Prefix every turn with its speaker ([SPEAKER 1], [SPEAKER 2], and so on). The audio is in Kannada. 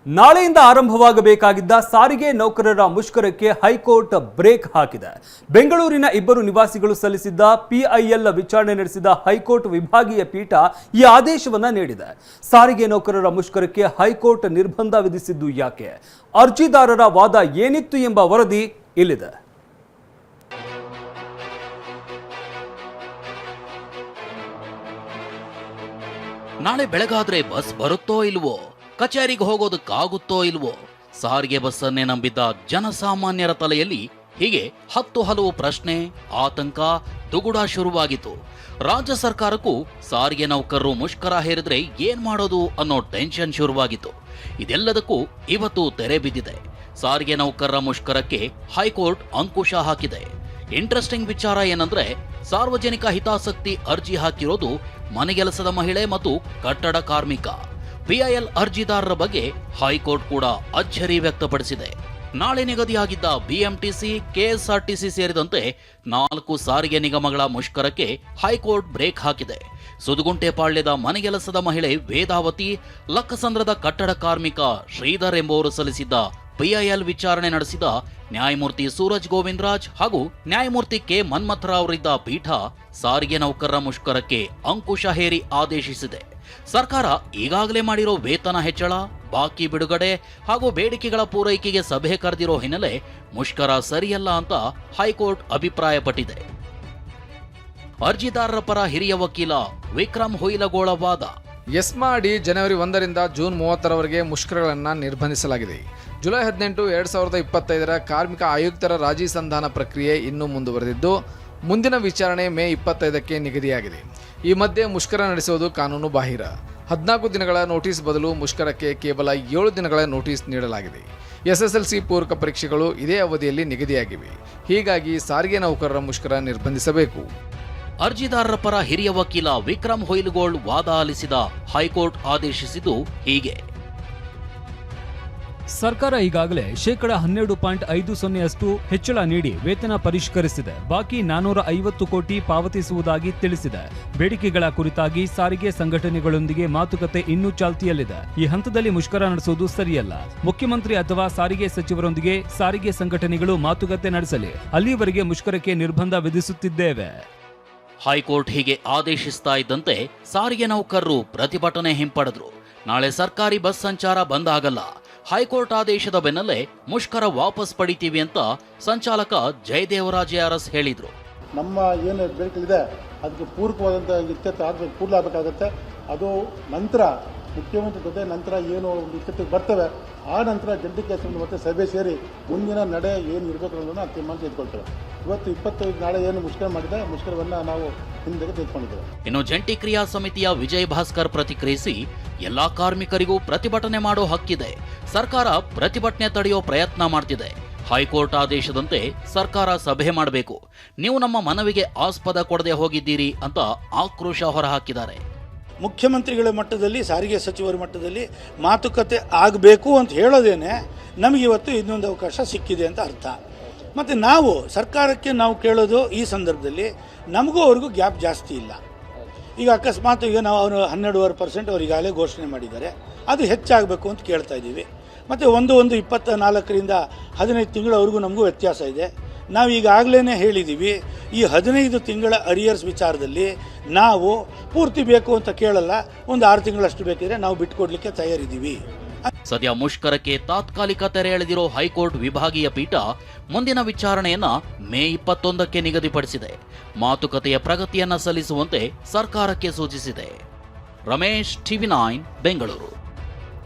[SPEAKER 1] ನಾಳೆಯಿಂದ ಆರಂಭವಾಗಬೇಕಾಗಿದ್ದ ಸಾರಿಗೆ ನೌಕರರ ಮುಷ್ಕರಕ್ಕೆ ಹೈಕೋರ್ಟ್ ಬ್ರೇಕ್ ಹಾಕಿದೆ. ಬೆಂಗಳೂರಿನ ಇಬ್ಬರು ನಿವಾಸಿಗಳು ಸಲ್ಲಿಸಿದ್ದ ಪಿಐಎಲ್ ವಿಚಾರಣೆ ನಡೆಸಿದ ಹೈಕೋರ್ಟ್ ವಿಭಾಗೀಯ ಪೀಠ ಈ ಆದೇಶವನ್ನ ನೀಡಿದೆ. ಸಾರಿಗೆ ನೌಕರರ ಮುಷ್ಕರಕ್ಕೆ ಹೈಕೋರ್ಟ್ ನಿರ್ಬಂಧ ವಿಧಿಸಿದ್ದು ಯಾಕೆ? ಅರ್ಜಿದಾರರ ವಾದ ಏನಿತ್ತು ಎಂಬ ವರದಿ ಇಲ್ಲಿದೆ.
[SPEAKER 2] ನಾಳೆ ಬೆಳಗಾದ್ರೆ ಬಸ್ ಬರುತ್ತೋ ಇಲ್ವೋ, ಕಚೇರಿಗೆ ಹೋಗೋದಕ್ಕಾಗುತ್ತೋ ಇಲ್ವೋ, ಸಾರಿಗೆ ಬಸ್ಸನ್ನೇ ನಂಬಿದ್ದ ಜನಸಾಮಾನ್ಯರ ತಲೆಯಲ್ಲಿ ಹೀಗೆ 10 ಹಲವು ಪ್ರಶ್ನೆ, ಆತಂಕ, ದುಗುಡ ಶುರುವಾಗಿತ್ತು. ರಾಜ್ಯ ಸರ್ಕಾರಕ್ಕೂ ಸಾರಿಗೆ ನೌಕರರು ಮುಷ್ಕರ ಹೇರಿದ್ರೆ ಏನ್ ಮಾಡೋದು ಅನ್ನೋ ಟೆನ್ಷನ್ ಶುರುವಾಗಿತ್ತು. ಇದೆಲ್ಲದಕ್ಕೂ ಇವತ್ತು ತೆರೆ ಬಿದ್ದಿದೆ. ಸಾರಿಗೆ ನೌಕರರ ಮುಷ್ಕರಕ್ಕೆ ಹೈಕೋರ್ಟ್ ಅಂಕುಶ ಹಾಕಿದೆ. ಇಂಟ್ರೆಸ್ಟಿಂಗ್ ವಿಚಾರ ಏನಂದ್ರೆ, ಸಾರ್ವಜನಿಕ ಹಿತಾಸಕ್ತಿ ಅರ್ಜಿ ಹಾಕಿರೋದು ಮನೆಗೆಲಸದ ಮಹಿಳೆ ಮತ್ತು ಕಟ್ಟಡ ಕಾರ್ಮಿಕ. ಪಿಐಎಲ್ ಅರ್ಜಿದಾರರ ಬಗ್ಗೆ ಹೈಕೋರ್ಟ್ ಕೂಡ ಅಚ್ಚರಿ ವ್ಯಕ್ತಪಡಿಸಿದೆ. ನಾಳೆ ನಿಗದಿಯಾಗಿದ್ದ ಬಿಎಂಟಿಸಿ, ಕೆಎಸ್ಆರ್ಟಿಸಿ ಸೇರಿದಂತೆ 4 ಸಾರಿಗೆ ನಿಗಮಗಳ ಮುಷ್ಕರಕ್ಕೆ ಹೈಕೋರ್ಟ್ ಬ್ರೇಕ್ ಹಾಕಿದೆ. ಸುದುಗುಂಟೆಪಾಳ್ಯದ ಮನೆಗೆಲಸದ ಮಹಿಳೆ ವೇದಾವತಿ, ಲಕ್ಕಸಂದ್ರದ ಕಟ್ಟಡ ಕಾರ್ಮಿಕ ಶ್ರೀಧರ್ ಎಂಬುವರು ಸಲ್ಲಿಸಿದ್ದ ಪಿಐಎಲ್ ವಿಚಾರಣೆ ನಡೆಸಿದ ನ್ಯಾಯಮೂರ್ತಿ ಸೂರಜ್ ಗೋವಿಂದರಾಜ್ ಹಾಗೂ ನ್ಯಾಯಮೂರ್ತಿ ಕೆ ಮನ್ಮಥರಾವ್ ಅವರಿದ್ದ ಪೀಠ ಸಾರಿಗೆ ನೌಕರರ ಮುಷ್ಕರಕ್ಕೆ ಅಂಕುಶ ಹೇರಿ ಆದೇಶಿಸಿದೆ. ಸರ್ಕಾರ ಈಗಾಗಲೇ ಮಾಡಿರೋ ವೇತನ ಹೆಚ್ಚಳ, ಬಾಕಿ ಬಿಡುಗಡೆ ಹಾಗೂ ಬೇಡಿಕೆಗಳ ಪೂರೈಕೆಗೆ ಸಭೆ ಕರೆದಿರೋ ಹಿನ್ನೆಲೆ ಮುಷ್ಕರ ಸರಿಯಲ್ಲ ಅಂತ ಹೈಕೋರ್ಟ್ ಅಭಿಪ್ರಾಯಪಟ್ಟಿದೆ. ಅರ್ಜಿದಾರರ ಪರ ಹಿರಿಯ ವಕೀಲ ವಿಕ್ರಮ್ ಹುಯಿಲಗೋಳ ವಾದ:
[SPEAKER 3] ಎಸ್ಮಾ ಅಡಿ ಜನವರಿ 1ರಿಂದ ಜೂನ್ 30ರವರೆಗೆ ಮುಷ್ಕರಗಳನ್ನು ನಿರ್ಬಂಧಿಸಲಾಗಿದೆ. ಜುಲೈ 18, 2025ರ ಕಾರ್ಮಿಕ ಆಯುಕ್ತರ ರಾಜಿ ಸಂಧಾನ ಪ್ರಕ್ರಿಯೆ ಇನ್ನೂ ಮುಂದುವರೆದಿದ್ದು, ಮುಂದಿನ ವಿಚಾರಣೆ ಮೇ 25ಕ್ಕೆ ನಿಗದಿಯಾಗಿದೆ. ಈ ಮಧ್ಯೆ ಮುಷ್ಕರ ನಡೆಸುವುದು ಕಾನೂನು ಬಾಹಿರ. 14 ದಿನಗಳ ನೋಟಿಸ್ ಬದಲು ಮುಷ್ಕರಕ್ಕೆ ಕೇವಲ 7 ದಿನಗಳ ನೋಟಿಸ್ ನೀಡಲಾಗಿದೆ. SSLC ಪೂರಕ ಪರೀಕ್ಷೆಗಳು ಇದೇ ಅವಧಿಯಲ್ಲಿ ನಿಗದಿಯಾಗಿವೆ. ಹೀಗಾಗಿ ಸಾರಿಗೆ ನೌಕರರ ಮುಷ್ಕರ ನಿರ್ಬಂಧಿಸಬೇಕು.
[SPEAKER 2] ಅರ್ಜಿದಾರರ ಪರ ಹಿರಿಯ ವಕೀಲ ವಿಕ್ರಮ್ ಹುಯಿಲಗೋಳ್ ವಾದ ಆಲಿಸಿದ ಹೈಕೋರ್ಟ್ ಆದೇಶಿಸಿದ್ದು ಹೀಗೆ:
[SPEAKER 4] ಸರ್ಕಾರ ಈಗಾಗಲೇ 12.50% ಹೆಚ್ಚಳ ನೀಡಿ ವೇತನ ಪರಿಷ್ಕರಿಸಿದೆ. ಬಾಕಿ 450 ಕೋಟಿ ಪಾವತಿಸುವುದಾಗಿ ತಿಳಿಸಿದೆ. ಬೇಡಿಕೆಗಳ ಕುರಿತಾಗಿ ಸಾರಿಗೆ ಸಂಘಟನೆಗಳೊಂದಿಗೆ ಮಾತುಕತೆ ಇನ್ನೂ ಚಾಲ್ತಿಯಲ್ಲಿದೆ. ಈ ಹಂತದಲ್ಲಿ ಮುಷ್ಕರ ನಡೆಸುವುದು ಸರಿಯಲ್ಲ. ಮುಖ್ಯಮಂತ್ರಿ ಅಥವಾ ಸಾರಿಗೆ ಸಚಿವರೊಂದಿಗೆ ಸಾರಿಗೆ ಸಂಘಟನೆಗಳು ಮಾತುಕತೆ ನಡೆಸಲಿ. ಅಲ್ಲಿಯವರೆಗೆ ಮುಷ್ಕರಕ್ಕೆ ನಿರ್ಬಂಧ ವಿಧಿಸುತ್ತಿದ್ದೇವೆ.
[SPEAKER 2] ಹೈಕೋರ್ಟ್ ಹೀಗೆ ಆದೇಶಿಸ್ತಾ ಇದ್ದಂತೆ ಸಾರಿಗೆ ನೌಕರರು ಪ್ರತಿಭಟನೆ ಹಿಂಪಡೆದ್ರು. ನಾಳೆ ಸರ್ಕಾರಿ ಬಸ್ ಸಂಚಾರ ಬಂದ್ ಆಗಲ್ಲ. ಹೈಕೋರ್ಟ್ ಆದೇಶದ ಬೆನ್ನಲ್ಲೇ ಮುಷ್ಕರ ವಾಪಸ್ ಪಡಿತೀವಿ ಅಂತ ಸಂಚಾಲಕ ಜಯದೇವರಾಜ ಅರಸ್ ಹೇಳಿದ್ರು.
[SPEAKER 5] ನಮ್ಮ ಏನು ಬೇಡಿಕೆ ಅದಕ್ಕೆ ಪೂರಕವಾದಂಥ ಇತ್ಯರ್ಥ ಕೂಡಲಾಗಬೇಕಾಗತ್ತೆ. ಅದು ನಂತರ ಮುಖ್ಯಮಂತ್ರಿ ಜೊತೆ ನಂತರ ಏನು ಇತ್ಯರ್ಥಕ್ಕೆ ಬರ್ತವೆ, ಆ ನಂತರ ಜಂಟಿ ಕೆಲಸ ಮತ್ತೆ ಸಭೆ ಸೇರಿ ಮುಂದಿನ ನಡೆ ಏನು ಇರಬೇಕು ಅನ್ನೋದನ್ನು ತೀರ್ಮಾನ ತೆಗೆದುಕೊಳ್ತೇವೆ. ಇವತ್ತು 25 ನಾಳೆ ಏನು ಮುಷ್ಕರ ಮಾಡಿದೆ, ಮುಷ್ಕರವನ್ನು ನಾವು ಹಿಂದಕ್ಕೆ ತೆಗೆದುಕೊಂಡಿದ್ದೇವೆ.
[SPEAKER 2] ಇನ್ನು ಜಂಟಿ ಕ್ರಿಯಾ ಸಮಿತಿಯ ವಿಜಯ್ ಭಾಸ್ಕರ್ ಪ್ರತಿಕ್ರಿಯಿಸಿ, ಎಲ್ಲಾ ಕಾರ್ಮಿಕರಿಗೂ ಪ್ರತಿಭಟನೆ ಮಾಡೋ ಹಕ್ಕಿದೆ. ಸರ್ಕಾರ ಪ್ರತಿಭಟನೆ ತಡೆಯೋ ಪ್ರಯತ್ನ ಮಾಡ್ತಿದೆ. ಹೈಕೋರ್ಟ್ ಆದೇಶದಂತೆ ಸರ್ಕಾರ ಸಭೆ ಮಾಡಬೇಕು. ನೀವು ನಮ್ಮ ಮನವಿಗೆ ಆಸ್ಪದ ಕೊಡದೆ ಹೋಗಿದ್ದೀರಿ ಅಂತ ಆಕ್ರೋಶ ಹೊರಹಾಕಿದ್ದಾರೆ.
[SPEAKER 6] ಮುಖ್ಯಮಂತ್ರಿಗಳ ಮಟ್ಟದಲ್ಲಿ, ಸಾರಿಗೆ ಸಚಿವರ ಮಟ್ಟದಲ್ಲಿ ಮಾತುಕತೆ ಆಗಬೇಕು ಅಂತ ಹೇಳೋದೇನೆ ನಮಗಿವತ್ತು ಇನ್ನೊಂದು ಅವಕಾಶ ಸಿಕ್ಕಿದೆ ಅಂತ ಅರ್ಥ. ಮತ್ತು ನಾವು ಸರ್ಕಾರಕ್ಕೆ ನಾವು ಕೇಳೋದು ಈ ಸಂದರ್ಭದಲ್ಲಿ ನಮಗೂ ಅವ್ರಿಗೂ ಗ್ಯಾಪ್ ಜಾಸ್ತಿ ಇಲ್ಲ. ಈಗ ಅಕಸ್ಮಾತ್ ಈಗ ನಾವು ಅವರು 12.5% ಅವ್ರು ಈಗಾಗಲೇ ಘೋಷಣೆ ಮಾಡಿದ್ದಾರೆ. ಅದು ಹೆಚ್ಚಾಗಬೇಕು ಅಂತ ಕೇಳ್ತಾ ಇದ್ದೀವಿ. ಮತ್ತು 24ರಿಂದ 15 ತಿಂಗಳವರೆಗೂ ನಮಗೂ ವ್ಯತ್ಯಾಸ ಇದೆ. ನಾವು ಈಗಾಗಲೇ ಹೇಳಿದ್ದೀವಿ, ಈ 15 ತಿಂಗಳ ಅರಿಯರ್ಸ್ ವಿಚಾರದಲ್ಲಿ ನಾವು ಪೂರ್ತಿ ಬೇಕು ಅಂತ ಕೇಳಲ್ಲ. ಒಂದು 6 ತಿಂಗಳಷ್ಟು ಬೇಕಿದ್ರೆ ನಾವು ಬಿಟ್ಟುಕೊಡ್ಲಿಕ್ಕೆ ತಯಾರಿದ್ದೀವಿ.
[SPEAKER 2] ಸದ್ಯ ಮುಷ್ಕರಕ್ಕೆ ತಾತ್ಕಾಲಿಕ ತೆರೆ ಎಳೆದಿರೋ ಹೈಕೋರ್ಟ್ ವಿಭಾಗೀಯ ಪೀಠ ಮುಂದಿನ ವಿಚಾರಣೆಯನ್ನ ಮೇ 21ಕ್ಕೆ ನಿಗದಿಪಡಿಸಿದೆ. ಮಾತುಕತೆಯ ಪ್ರಗತಿಯನ್ನ ಸಲ್ಲಿಸುವಂತೆ ಸರ್ಕಾರಕ್ಕೆ ಸೂಚಿಸಿದೆ. ರಮೇಶ್, TV9 ಬೆಂಗಳೂರು.